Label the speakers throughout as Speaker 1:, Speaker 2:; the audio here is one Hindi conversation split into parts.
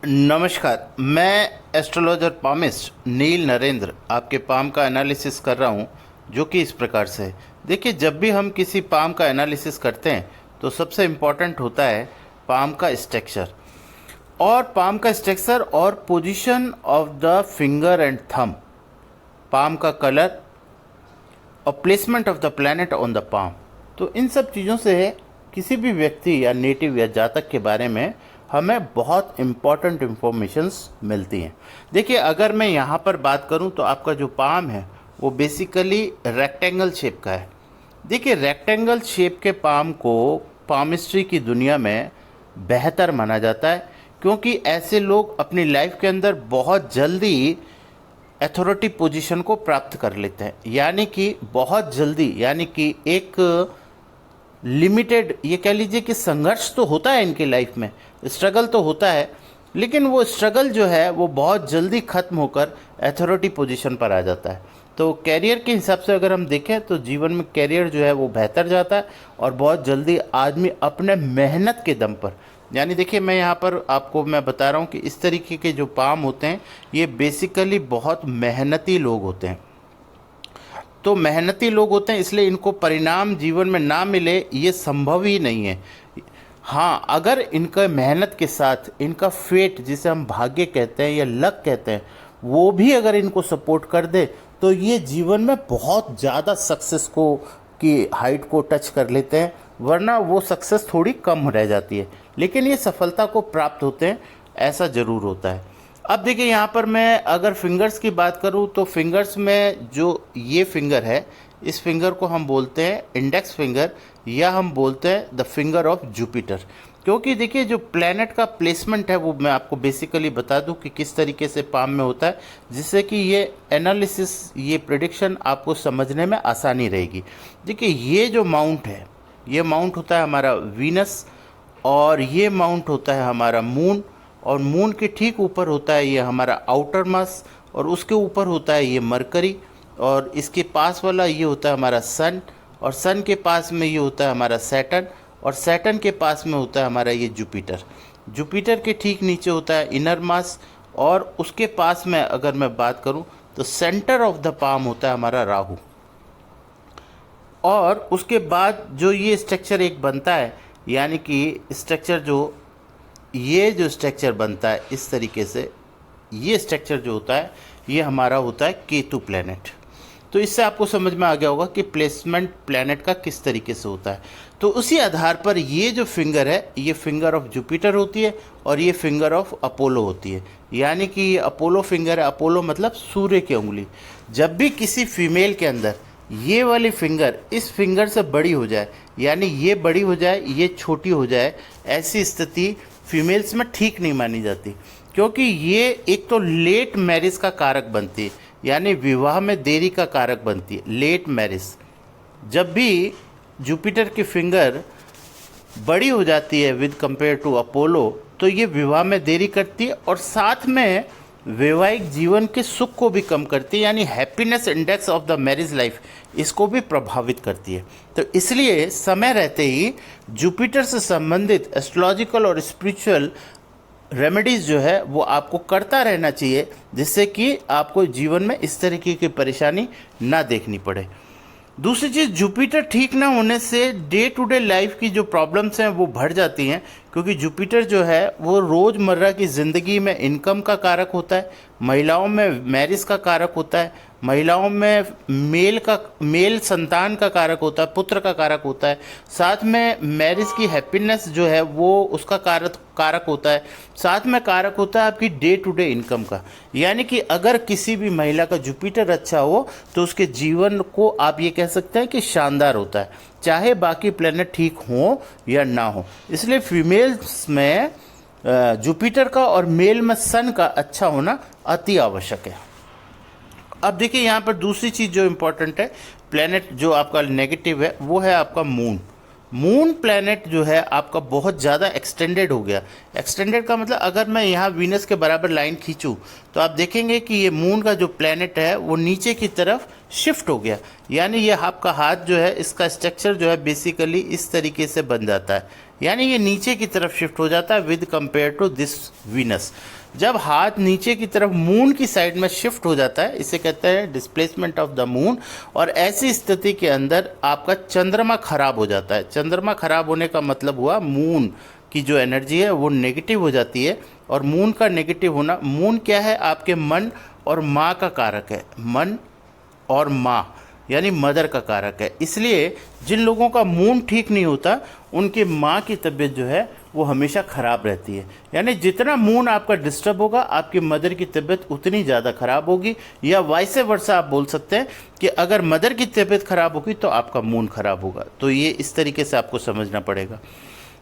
Speaker 1: नमस्कार। मैं एस्ट्रोलॉजर पामिस्ट नील नरेंद्र आपके पाम का एनालिसिस कर रहा हूं, जो कि इस प्रकार से है। देखिए, जब भी हम किसी पाम का एनालिसिस करते हैं तो सबसे इम्पॉर्टेंट होता है पाम का स्ट्रक्चर और position of the finger and thumb, palm का कलर और placement of the planet on the palm. तो इन सब चीज़ों से किसी भी व्यक्ति या नेटिव या जातक के बारे में हमें बहुत इम्पॉर्टेंट इन्फॉर्मेशंस मिलती हैं। देखिए, अगर मैं यहाँ पर बात करूँ तो आपका जो पाम है वो बेसिकली रेक्टेंगल शेप का है। देखिए, रेक्टेंगल शेप के पाम को पामिस्ट्री की दुनिया में बेहतर माना जाता है, क्योंकि ऐसे लोग अपनी लाइफ के अंदर बहुत जल्दी अथॉरिटी पोजीशन को प्राप्त कर लेते हैं। यानी कि बहुत जल्दी, यानी कि एक लिमिटेड, ये कह लीजिए कि संघर्ष तो होता है इनकी लाइफ में, स्ट्रगल तो होता है, लेकिन वो स्ट्रगल जो है वो बहुत जल्दी ख़त्म होकर अथॉरिटी पोजीशन पर आ जाता है। तो कैरियर के हिसाब से अगर हम देखें तो जीवन में कैरियर जो है वो बेहतर जाता है और बहुत जल्दी आदमी अपने मेहनत के दम पर, यानी देखिए, मैं यहाँ पर आपको मैं बता रहा हूँ कि इस तरीके के जो पाम होते हैं ये बेसिकली बहुत मेहनती लोग होते हैं। तो मेहनती लोग होते हैं, इसलिए इनको परिणाम जीवन में ना मिले ये संभव ही नहीं है। हाँ, अगर इनका मेहनत के साथ इनका फेट, जिसे हम भाग्य कहते हैं या लक कहते हैं, वो भी अगर इनको सपोर्ट कर दे तो ये जीवन में बहुत ज़्यादा सक्सेस को की हाइट को टच कर लेते हैं, वरना वो सक्सेस थोड़ी कम रह जाती है। लेकिन ये सफलता को प्राप्त होते हैं, ऐसा ज़रूर होता है। अब देखिए, यहाँ पर मैं अगर फिंगर्स की बात करूँ तो फिंगर्स में जो ये फिंगर है, इस फिंगर को हम बोलते हैं इंडेक्स फिंगर, या हम बोलते हैं द फिंगर ऑफ जुपिटर। क्योंकि देखिए, जो प्लैनेट का प्लेसमेंट है वो मैं आपको बेसिकली बता दूं कि किस तरीके से पाम में होता है, जिससे कि ये एनालिसिस, ये प्रेडिक्शन आपको समझने में आसानी रहेगी। देखिए, ये जो माउंट है, ये माउंट होता है हमारा वीनस, और ये माउंट होता है हमारा मून, और मून के ठीक ऊपर होता है ये हमारा आउटर मास, और उसके ऊपर होता है ये मरकरी, और इसके पास वाला ये होता है हमारा सन, और सन के पास में ये होता है हमारा सैटर्न, और सैटर्न के पास में होता है हमारा ये जुपिटर। जुपिटर के ठीक नीचे होता है इनर मास, और उसके पास में अगर मैं बात करूं तो सेंटर ऑफ द पाम होता है हमारा राहु। और उसके बाद जो ये स्ट्रक्चर एक बनता है, यानी कि स्ट्रक्चर जो ये जो स्ट्रक्चर बनता है इस तरीके से, ये स्ट्रक्चर जो होता है ये हमारा होता है केतु प्लैनेट। तो इससे आपको समझ में आ गया होगा कि प्लेसमेंट प्लैनेट का किस तरीके से होता है। तो उसी आधार पर ये जो फिंगर है ये फिंगर ऑफ जुपिटर होती है, और ये फिंगर ऑफ अपोलो होती है। यानी कि ये अपोलो फिंगर है, अपोलो मतलब सूर्य की उंगली। जब भी किसी फीमेल के अंदर ये वाली फिंगर इस फिंगर से बड़ी हो जाए, यानी ये बड़ी हो जाए, ये छोटी हो जाए, ऐसी स्थिति फीमेल्स में ठीक नहीं मानी जाती, क्योंकि ये एक तो लेट मैरिज का कारक बनती है, यानी विवाह में देरी का कारक बनती है, लेट मैरिज। जब भी जुपिटर की फिंगर बड़ी हो जाती है विद कंपेयर टू अपोलो, तो ये विवाह में देरी करती है, और साथ में वैवाहिक जीवन के सुख को भी कम करती है, यानी happiness index of the marriage life, इसको भी प्रभावित करती है। तो इसलिए समय रहते ही जुपिटर से संबंधित एस्ट्रोलॉजिकल और स्पिरिचुअल रेमेडीज़ जो है वो आपको करता रहना चाहिए, जिससे कि आपको जीवन में इस तरीके की परेशानी ना देखनी पड़े। दूसरी चीज़, जुपिटर ठीक ना होने से डे टू डे लाइफ की जो प्रॉब्लम्स हैं वो बढ़ जाती हैं, क्योंकि जुपिटर जो है वो रोज़मर्रा की ज़िंदगी में इनकम का कारक होता है, महिलाओं में मैरिज का कारक होता है, महिलाओं में मेल संतान का कारक होता है, पुत्र का कारक होता है, साथ में मैरिज की हैप्पीनेस जो है वो उसका कारक होता है, साथ में कारक होता है आपकी डे टू डे इनकम का। यानी कि अगर किसी भी महिला का जुपिटर अच्छा हो तो उसके जीवन को आप ये कह सकते हैं कि शानदार होता है, चाहे बाकी प्लैनेट ठीक हो या ना हो। इसलिए फीमेल्स में जुपिटर का और मेल में सन का अच्छा होना अति आवश्यक है। अब देखिए, यहाँ पर दूसरी चीज़ जो इम्पोर्टेंट है, प्लैनेट जो आपका नेगेटिव है वो है आपका मून। मून प्लैनेट जो है आपका बहुत ज़्यादा एक्सटेंडेड हो गया। एक्सटेंडेड का मतलब, अगर मैं यहाँ वीनस के बराबर लाइन खींचूँ तो आप देखेंगे कि ये मून का जो प्लैनेट है वो नीचे की तरफ शिफ्ट हो गया। यानी ये आपका हाथ जो है, इसका स्ट्रक्चर जो है बेसिकली इस तरीके से बन जाता है, यानी ये नीचे की तरफ शिफ्ट हो जाता है with compare to this Venus. जब हाथ नीचे की तरफ मून की साइड में शिफ्ट हो जाता है, इसे कहते हैं डिस्प्लेसमेंट ऑफ द मून। और ऐसी स्थिति के अंदर आपका चंद्रमा खराब हो जाता है। चंद्रमा खराब होने का मतलब हुआ मून की जो एनर्जी है वो नेगेटिव हो जाती है। और मून का नेगेटिव होना, मून क्या है, आपके मन और माँ का कारक है। मन और माँ यानी मदर का कारक है। इसलिए जिन लोगों का मून ठीक नहीं होता उनकी माँ की तबीयत जो है वो हमेशा ख़राब रहती है। यानी जितना मून आपका डिस्टर्ब होगा आपकी मदर की तबीयत उतनी ज़्यादा ख़राब होगी। या वाइसे वर्सा आप बोल सकते हैं कि अगर मदर की तबीयत ख़राब होगी तो आपका मून ख़राब होगा। तो ये इस तरीके से आपको समझना पड़ेगा।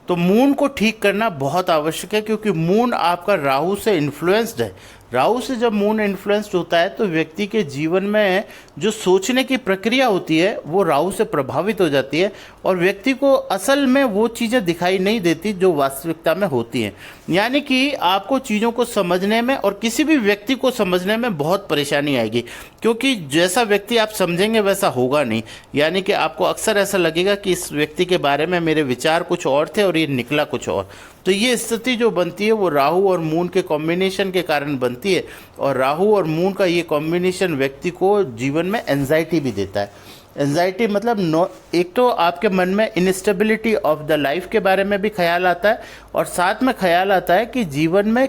Speaker 1: तो मून को ठीक करना बहुत आवश्यक है, क्योंकि मून आपका राहु से इन्फ्लुएंस्ड है। राहु से जब मून इन्फ्लुएंस्ड होता है तो व्यक्ति के जीवन में जो सोचने की प्रक्रिया होती है वो राहु से प्रभावित हो जाती है, और व्यक्ति को असल में वो चीज़ें दिखाई नहीं देती जो वास्तविकता में होती हैं। यानी कि आपको चीज़ों को समझने में और किसी भी व्यक्ति को समझने में बहुत परेशानी आएगी, क्योंकि जैसा व्यक्ति आप समझेंगे वैसा होगा नहीं। यानी कि आपको अक्सर ऐसा लगेगा कि इस व्यक्ति के बारे में मेरे विचार कुछ और थे और ये निकला कुछ और। तो ये स्थिति जो बनती है वो राहु और मून के कॉम्बिनेशन के कारण बनती है। और राहु और मून का ये कॉम्बिनेशन व्यक्ति को जीवन में एंजाइटी भी देता है। एंजाइटी मतलब एक तो आपके मन में इनस्टेबिलिटी ऑफ द लाइफ के बारे में भी ख्याल आता है, और साथ में ख्याल आता है कि जीवन में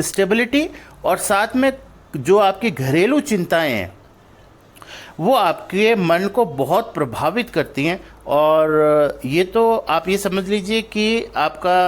Speaker 1: स्टेबिलिटी, और साथ में जो आपकी घरेलू चिंताएं हैं वो आपके मन को बहुत प्रभावित करती हैं। और ये तो आप ये समझ लीजिए कि आपका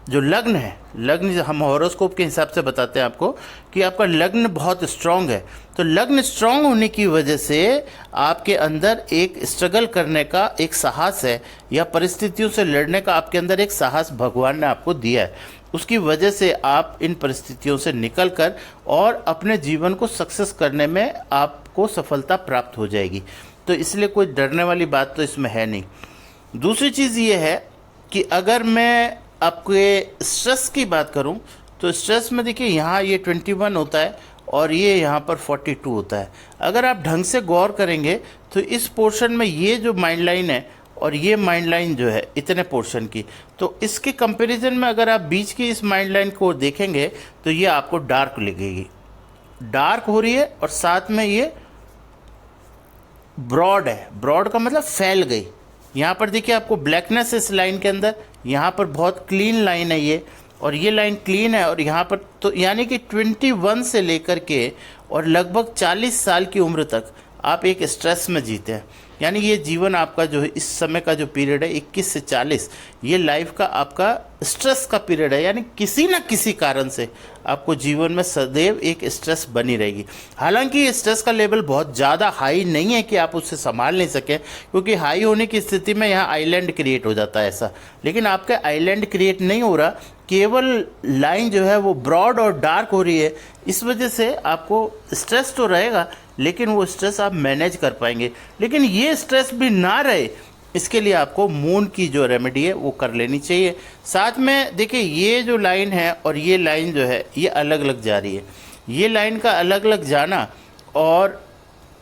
Speaker 1: जो लग्न है, लग्न हम हॉरोस्कोप के हिसाब से बताते हैं आपको कि आपका लग्न बहुत स्ट्रांग है। तो लग्न स्ट्रांग होने की वजह से आपके अंदर एक स्ट्रगल करने का एक साहस है, या परिस्थितियों से लड़ने का आपके अंदर एक साहस भगवान ने आपको दिया है। उसकी वजह से आप इन परिस्थितियों से निकलकर और अपने जीवन को सक्सेस करने में आपको सफलता प्राप्त हो जाएगी। तो इसलिए कोई डरने वाली बात तो इसमें है नहीं। दूसरी चीज़ ये है कि अगर मैं आपके स्ट्रेस की बात करूं तो स्ट्रेस में देखिए यहाँ ये 21 होता है और ये यहाँ पर 42 होता है। अगर आप ढंग से गौर करेंगे तो इस पोर्शन में ये जो माइंड लाइन है और ये माइंड लाइन जो है इतने पोर्शन की, तो इसके कंपैरिजन में अगर आप बीच की इस माइंड लाइन को देखेंगे तो ये आपको डार्क लगेगी, डार्क हो रही है। और साथ में ये ब्रॉड है, ब्रॉड का मतलब फैल गई। यहाँ पर देखिए आपको ब्लैकनेस इस लाइन के अंदर, यहाँ पर बहुत क्लीन लाइन है ये, और ये लाइन क्लीन है। और यहाँ पर तो यानी कि 21 से लेकर के और लगभग 40 साल की उम्र तक आप एक स्ट्रेस में जीते हैं। यानी ये जीवन आपका जो है इस समय का जो पीरियड है 21 से 40, ये लाइफ का आपका स्ट्रेस का पीरियड है। यानी किसी न किसी कारण से आपको जीवन में सदैव एक स्ट्रेस बनी रहेगी। हालांकि ये स्ट्रेस का लेवल बहुत ज़्यादा हाई नहीं है कि आप उससे संभाल नहीं सकें, क्योंकि हाई होने की स्थिति में यहाँ आइलैंड क्रिएट हो जाता है ऐसा। लेकिन आपका आइलैंड क्रिएट नहीं हो रहा, केवल लाइन जो है वो ब्रॉड और डार्क हो रही है। इस वजह से आपको स्ट्रेस तो रहेगा, लेकिन वो स्ट्रेस आप मैनेज कर पाएंगे। लेकिन ये स्ट्रेस भी ना रहे, इसके लिए आपको मून की जो रेमेडी है वो कर लेनी चाहिए। साथ में देखिए ये जो लाइन है और ये लाइन जो है ये अलग अलग जा रही है। ये लाइन का अलग अलग जाना और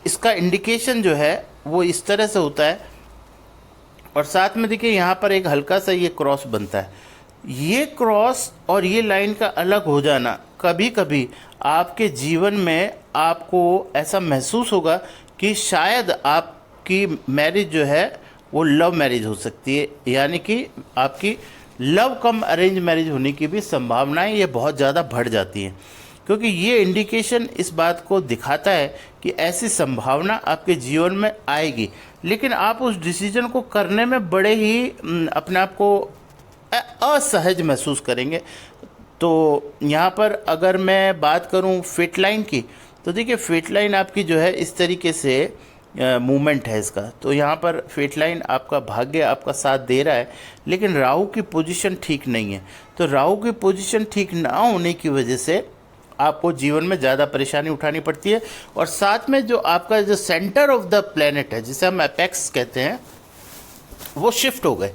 Speaker 1: इसका इंडिकेशन जो है वो इस तरह से होता है। और साथ में देखिए यहाँ पर एक हल्का सा ये क्रॉस बनता है। ये क्रॉस और ये लाइन का अलग हो जाना, कभी कभी आपके जीवन में आपको ऐसा महसूस होगा कि शायद आपकी मैरिज जो है वो लव मैरिज हो सकती है। यानी कि आपकी लव कम अरेंज मैरिज होने की भी संभावनाएं ये बहुत ज़्यादा बढ़ जाती हैं, क्योंकि ये इंडिकेशन इस बात को दिखाता है कि ऐसी संभावना आपके जीवन में आएगी। लेकिन आप उस डिसीजन को करने में बड़े ही अपने आप को असहज महसूस करेंगे। तो यहाँ पर अगर मैं बात करूँ फिट लाइन की, तो देखिए फिट लाइन आपकी जो है इस तरीके से मूवमेंट है इसका। तो यहाँ पर फिट लाइन आपका भाग्य आपका साथ दे रहा है, लेकिन राहु की पोजीशन ठीक नहीं है। तो राहु की पोजीशन ठीक ना होने की वजह से आपको जीवन में ज़्यादा परेशानी उठानी पड़ती है। और साथ में जो आपका जो सेंटर ऑफ द प्लेनेट है, जिसे हम एपेक्स कहते हैं, वो शिफ्ट हो गए।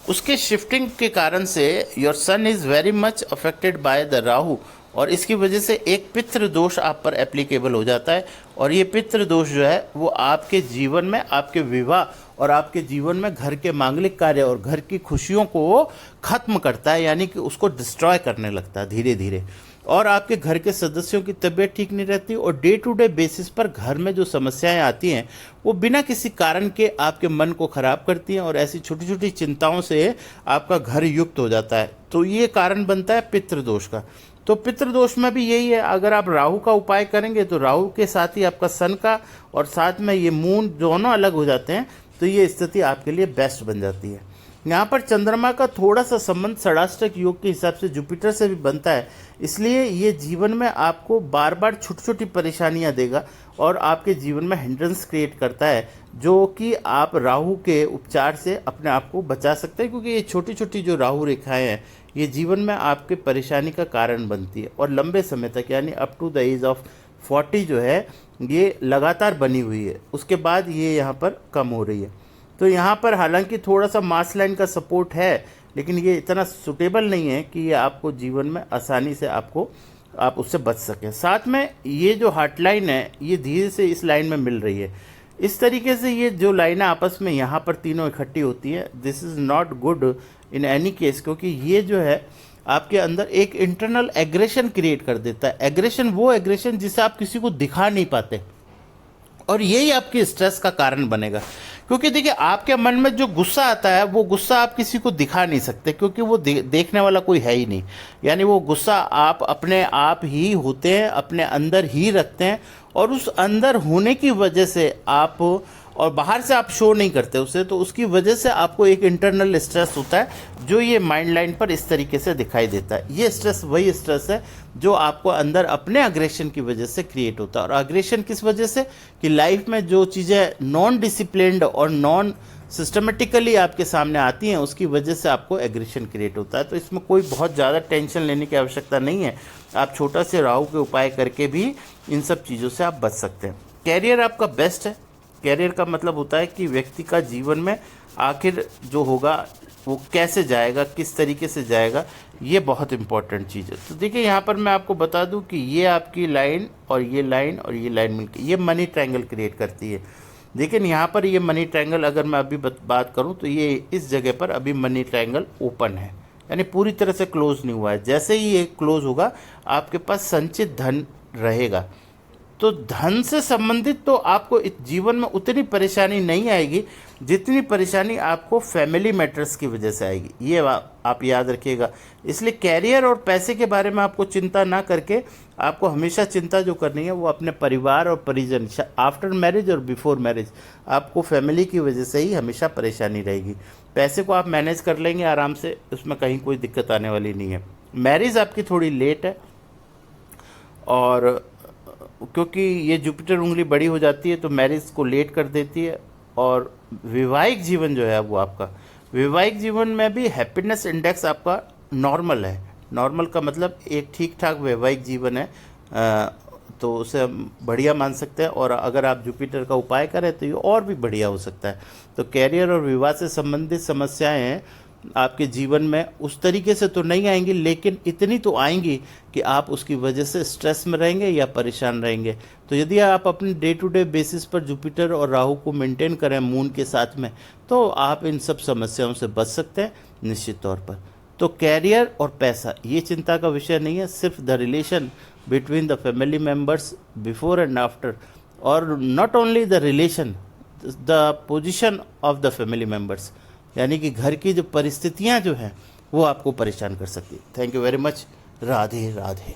Speaker 1: उसके शिफ्टिंग के कारण से your son is very much affected by the Rahu, और इसकी वजह से एक पितृ दोष आप पर एप्लीकेबल हो जाता है। और ये पितृ दोष जो है वो आपके जीवन में आपके विवाह और आपके जीवन में घर के मांगलिक कार्य और घर की खुशियों को खत्म करता है, यानी कि उसको डिस्ट्रॉय करने लगता है धीरे धीरे। और आपके घर के सदस्यों की तबीयत ठीक नहीं रहती और डे टू डे बेसिस पर घर में जो समस्याएं आती हैं वो बिना किसी कारण के आपके मन को खराब करती हैं, और ऐसी छोटी छोटी चिंताओं से आपका घर युक्त हो जाता है। तो ये कारण बनता है पितृदोष का। तो पितृदोष में भी यही है, अगर आप राहु का उपाय करेंगे तो राहु के साथ ही आपका सन का और साथ में ये मून दोनों अलग हो जाते हैं, तो ये स्थिति आपके लिए बेस्ट बन जाती है। यहाँ पर चंद्रमा का थोड़ा सा संबंध षडाष्टक योग के हिसाब से जुपिटर से भी बनता है, इसलिए ये जीवन में आपको बार बार छोटी छोटी परेशानियाँ देगा और आपके जीवन में हिंड्रेंस क्रिएट करता है, जो कि आप राहु के उपचार से अपने आप को बचा सकते हैं, क्योंकि ये छोटी छोटी जो राहु रेखाएं हैं ये जीवन में आपके परेशानी का कारण बनती है और लंबे समय तक यानी up to the age of 40 जो है ये लगातार बनी हुई है, उसके बाद ये यहाँ पर कम हो रही है। तो यहाँ पर हालांकि थोड़ा सा मास लाइन का सपोर्ट है, लेकिन ये इतना सुटेबल नहीं है कि ये आपको जीवन में आसानी से आप उससे बच सकें। साथ में ये जो हार्ट लाइन है ये धीरे से इस लाइन में मिल रही है, इस तरीके से ये जो लाइनें आपस में यहाँ पर तीनों इकट्ठी होती हैं, this is not good in any case, क्योंकि ये जो है आपके अंदर एक इंटरनल एग्रेशन क्रिएट कर देता है। एग्रेशन वो एग्रेशन जिसे आप किसी को दिखा नहीं पाते, और यही आपके स्ट्रेस का कारण बनेगा। क्योंकि देखिए आपके मन में जो गुस्सा आता है वो गुस्सा आप किसी को दिखा नहीं सकते, क्योंकि वो देखने वाला कोई है ही नहीं। यानी वो गुस्सा आप अपने आप ही होते हैं, अपने अंदर ही रखते हैं, और उस अंदर होने की वजह से आप और बाहर से आप शो नहीं करते उसे, तो उसकी वजह से आपको एक इंटरनल स्ट्रेस होता है जो ये माइंड लाइन पर इस तरीके से दिखाई देता है। ये स्ट्रेस वही स्ट्रेस है जो आपको अंदर अपने अग्रेशन की वजह से क्रिएट होता है। और अग्रेशन किस वजह से कि लाइफ में जो चीज़ें नॉन डिसिप्लिन्ड और नॉन सिस्टमेटिकली आपके सामने आती हैं उसकी वजह से आपको एग्रेशन क्रिएट होता है। तो इसमें कोई बहुत ज़्यादा टेंशन लेने की आवश्यकता नहीं है, आप छोटा से राहु के उपाय करके भी इन सब चीज़ों से आप बच सकते हैं। कैरियर आपका बेस्ट है। कैरियर का मतलब होता है कि व्यक्ति का जीवन में आखिर जो होगा वो कैसे जाएगा, किस तरीके से जाएगा, ये बहुत इंपॉर्टेंट चीज़ है। तो देखिए यहाँ पर मैं आपको बता दूं कि ये आपकी लाइन और ये लाइन और ये लाइन मिलकर ये मनी ट्रायंगल क्रिएट करती है। लेकिन यहाँ पर ये मनी ट्रायंगल अगर मैं अभी बात करूँ तो ये इस जगह पर अभी मनी ट्रायंगल ओपन है, यानी पूरी तरह से क्लोज नहीं हुआ है। जैसे ही ये क्लोज होगा आपके पास संचित धन रहेगा, तो धन से संबंधित तो आपको इस जीवन में उतनी परेशानी नहीं आएगी जितनी परेशानी आपको फैमिली मैटर्स की वजह से आएगी, ये आप याद रखिएगा। इसलिए कैरियर और पैसे के बारे में आपको चिंता ना करके आपको हमेशा चिंता जो करनी है वो अपने परिवार और परिजन, आफ्टर मैरिज और बिफोर मैरिज आपको फैमिली की वजह से ही हमेशा परेशानी रहेगी। पैसे को आप मैनेज कर लेंगे आराम से, उसमें कहीं कोई दिक्कत आने वाली नहीं है। मैरिज आपकी थोड़ी लेट है, और क्योंकि ये जुपिटर उंगली बड़ी हो जाती है तो मैरिज को लेट कर देती है। और वैवाहिक जीवन जो है वो आपका वैवाहिक जीवन में भी हैप्पीनेस इंडेक्स आपका नॉर्मल है। नॉर्मल का मतलब एक ठीक ठाक वैवाहिक जीवन है, तो उसे हम बढ़िया मान सकते हैं। और अगर आप जुपिटर का उपाय करें तो ये और भी बढ़िया हो सकता है। तो कैरियर और विवाह से संबंधित समस्याएं आपके जीवन में उस तरीके से तो नहीं आएंगी, लेकिन इतनी तो आएंगी कि आप उसकी वजह से स्ट्रेस में रहेंगे या परेशान रहेंगे। तो यदि आप अपने डे टू डे बेसिस पर जुपिटर और राहु को मेंटेन करें मून के साथ में, तो आप इन सब समस्याओं से बच सकते हैं निश्चित तौर पर। तो कैरियर और पैसा ये चिंता का विषय नहीं है, सिर्फ the relation between the family members before and after, और not only the relation, the position of the family members, यानी कि घर की जो परिस्थितियां जो हैं वो आपको परेशान कर सकती है। Thank you very much. Radhe Radhe.